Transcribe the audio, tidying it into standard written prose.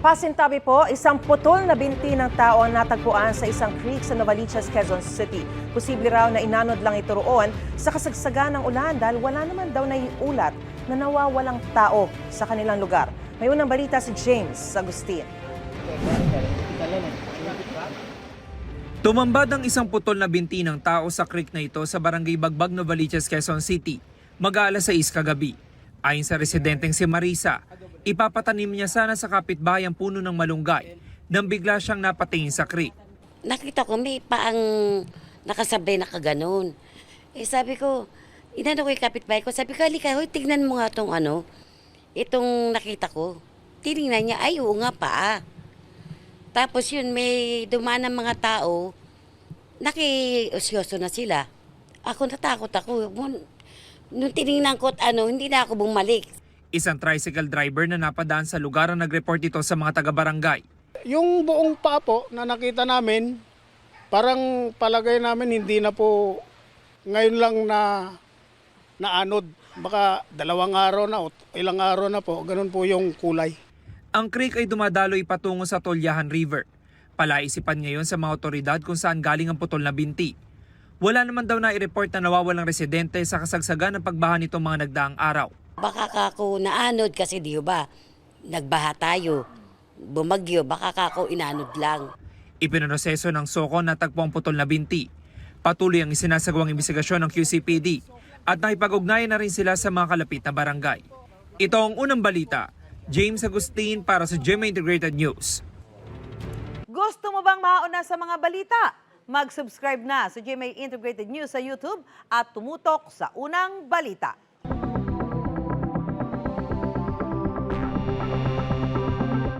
Pasintabi po, isang putol na binti ng tao ang natagpuan sa isang creek sa Novaliches, Quezon City. Posible raw na inanod lang ito roon sa kasagsagan ng ulan dahil wala naman daw naiulat na nawawalang tao sa kanilang lugar. May unang balita si James Agustin. Tumambad ang isang putol na binti ng tao sa creek na ito sa barangay Bagbag, Novaliches, Quezon City, mag-aalas 6 kagabi. Ayon sa residenteng si Marisa, ipapatanim niya sana sa kapitbahay ang puno ng malunggay nang bigla siyang napatingin sa creek. Nakita ko may paang nakasabay na kaganon. Sabi ko, inano ko yung kapitbahay ko, sabi ko, halika, hoy, tignan mo nga itong nakita ko. Tinignan niya, ay, oo nga pa. Tapos yun, may dumaan ng mga tao, nakiusyoso na sila. Ako natakot ako. Nung tinignan ko hindi na ako bumalik. Isang tricycle driver na napadaan sa lugar ang nag-report ito sa mga taga-barangay. Yung buong papo na nakita namin, parang palagay namin hindi na po ngayon lang naanod. Baka 2 araw na o ilang araw na po, ganun po yung kulay. Ang creek ay dumadaloy patungo sa Tolyahan River. Palaisipan ngayon sa mga otoridad kung saan galing ang putol na binti. Wala naman daw na i-report na nawawalang residente sa kasagsagan ng pagbaha nitong mga nagdaang araw. Baka kako naanod kasi di ba, nagbaha tayo. Bumagyo, baka kako inanod lang. Ipinoproseso ng SOCO na tagpo ang putol na binti. Patuloy ang isinasagawang investigasyon ng QCPD at nakipag-ugnayan na rin sila sa mga kalapit na barangay. Ito ang unang balita. James Agustin para sa GMA Integrated News. Gusto mo bang mauna sa mga balita? Mag-subscribe na sa GMA Integrated News sa YouTube at tumutok sa unang balita.